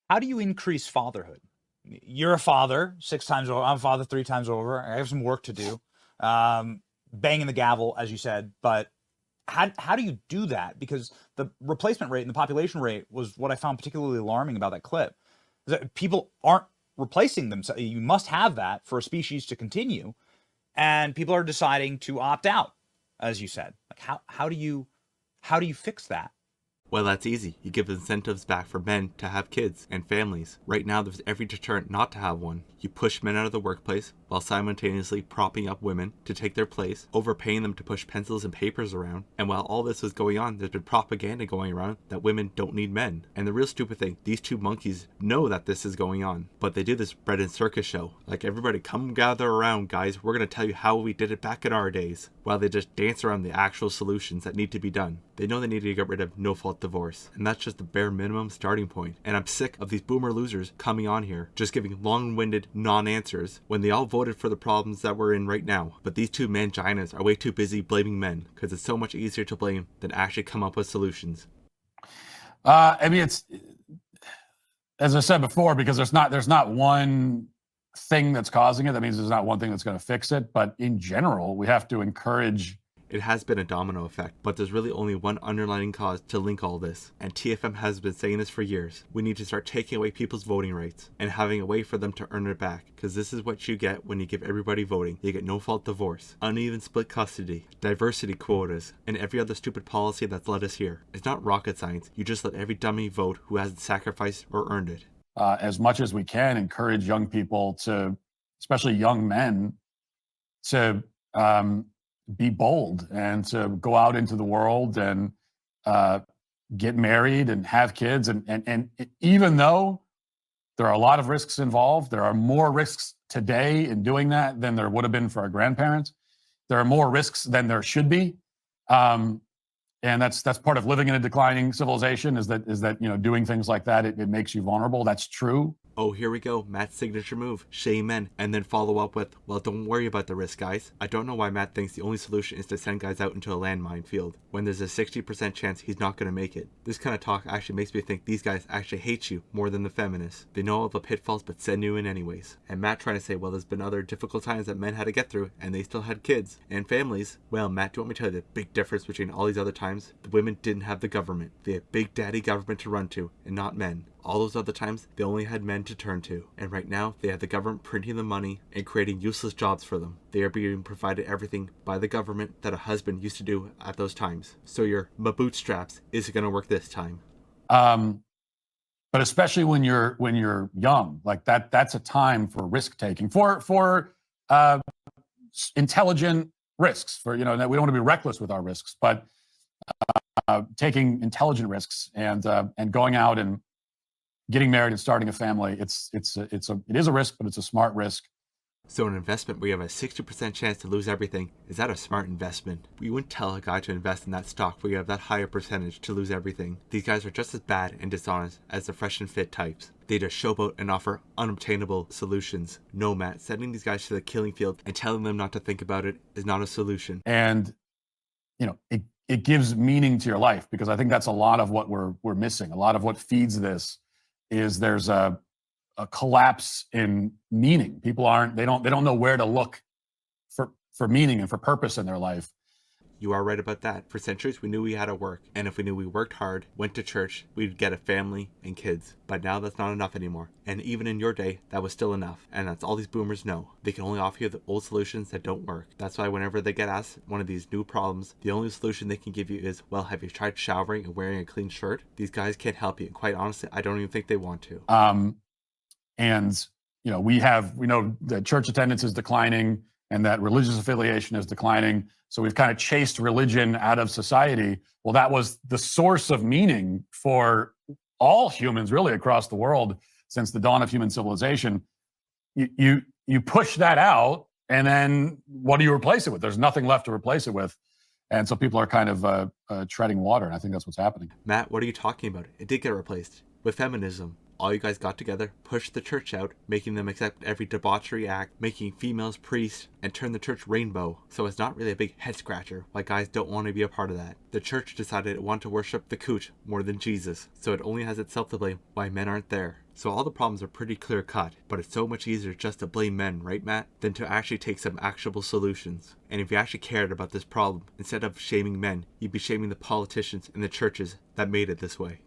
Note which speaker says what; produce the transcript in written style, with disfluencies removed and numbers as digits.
Speaker 1: How do you increase fatherhood? You're a father 6 times over. I'm a father 3 times over. I have some work to do. Banging the gavel, as you said, but how do you do that? Because the replacement rate and the population rate was what I found particularly alarming about that clip. Is that people aren't replacing themselves. You must have that for a species to continue, and people are deciding to opt out, as you said. Like how do you fix that?
Speaker 2: Well, that's easy. You give incentives back for men to have kids and families. Right now, there's every deterrent not to have one. You push men out of the workplace while simultaneously propping up women to take their place, overpaying them to push pencils and papers around. And while all this is going on, there's been propaganda going around that women don't need men. And the real stupid thing, these two monkeys know that this is going on, but they do this bread and circus show. Like, everybody come gather around, guys. We're going to tell you how we did it back in our days, while they just dance around the actual solutions that need to be done. They know they need to get rid of no-fault divorce, and that's just the bare minimum starting point. And I'm sick of these boomer losers coming on here just giving long-winded non-answers when they all voted for the problems that we're in right now. But these two manginas are way too busy blaming men, because it's so much easier to blame than actually come up with solutions.
Speaker 3: I mean, it's, as I said before, because there's not one thing that's causing it. That means there's not one thing that's going to fix it. But in general, we have to encourage.
Speaker 2: It has been a domino effect, but there's really only one underlying cause to link all this, and TFM has been saying this for years. We need to start taking away people's voting rights and having a way for them to earn it back, because this is what you get when you give everybody voting. You get no-fault divorce, uneven split custody, diversity quotas, and every other stupid policy that's led us here. It's not rocket science. You just let every dummy vote who hasn't sacrificed or earned it.
Speaker 3: As much as we can, encourage young people to, especially young men, to be bold and to go out into the world and get married and have kids. And even though there are a lot of risks involved, there are more risks today in doing that than there would have been for our grandparents. There are more risks than there should be. And that's part of living in a declining civilization, is that doing things like that, it makes you vulnerable. That's true.
Speaker 2: Oh, here we go. Matt's signature move. Shame men. And then follow up with, well, don't worry about the risk, guys. I don't know why Matt thinks the only solution is to send guys out into a landmine field when there's a 60% chance he's not going to make it. This kind of talk actually makes me think these guys actually hate you more than the feminists. They know all the pitfalls but send you in anyways. And Matt trying to say, well, there's been other difficult times that men had to get through and they still had kids and families. Well, Matt, do you want me to tell you the big difference between all these other times? The women didn't have the government. They had Big Daddy government to run to and not men. All those other times, they only had men to turn to. And right now, they have the government printing the money and creating useless jobs for them. They are being provided everything by the government that a husband used to do at those times. So your bootstraps isn't going to work this time.
Speaker 3: But especially when you're young, like that's a time for risk taking, for intelligent risks. For that we don't want to be reckless with our risks, but taking intelligent risks and going out and getting married and starting a family, it is a risk, but it's a smart risk.
Speaker 2: So an investment where you have a 60% chance to lose everything, is that a smart investment? You wouldn't tell a guy to invest in that stock where you have that higher percentage to lose everything. These guys are just as bad and dishonest as the fresh and fit types. They just showboat and offer unobtainable solutions. No, Matt, sending these guys to the killing field and telling them not to think about it is not a solution.
Speaker 3: And it gives meaning to your life, because I think that's a lot of what we're missing. A lot of what feeds this is there's a collapse in meaning. People they don't know where to look for meaning and for purpose in their life.
Speaker 2: You are right about that. For centuries, we knew we had to work. And if we knew we worked hard, went to church, we'd get a family and kids. But now that's not enough anymore. And even in your day, that was still enough. And that's all these boomers know. They can only offer you the old solutions that don't work. That's why whenever they get asked one of these new problems, the only solution they can give you is, well, have you tried showering and wearing a clean shirt? These guys can't help you. And quite honestly, I don't even think they want to.
Speaker 3: And we know that church attendance is declining and that religious affiliation is declining. So we've kind of chased religion out of society. Well, that was the source of meaning for all humans really across the world since the dawn of human civilization. You push that out, and then what do you replace it with? There's nothing left to replace it with. And so people are kind of treading water, and I think that's what's happening.
Speaker 2: Matt, what are you talking about? It did get replaced with feminism. all you guys got together, pushed the church out, making them accept every debauchery act, making females priests, and turned the church rainbow. So it's not really a big head scratcher, why guys don't want to be a part of that. The church decided it wanted to worship the cooch more than Jesus, so it only has itself to blame why men aren't there. So all the problems are pretty clear cut, but it's so much easier just to blame men, right Matt, than to actually take some actionable solutions. And if you actually cared about this problem, instead of shaming men, you'd be shaming the politicians and the churches that made it this way.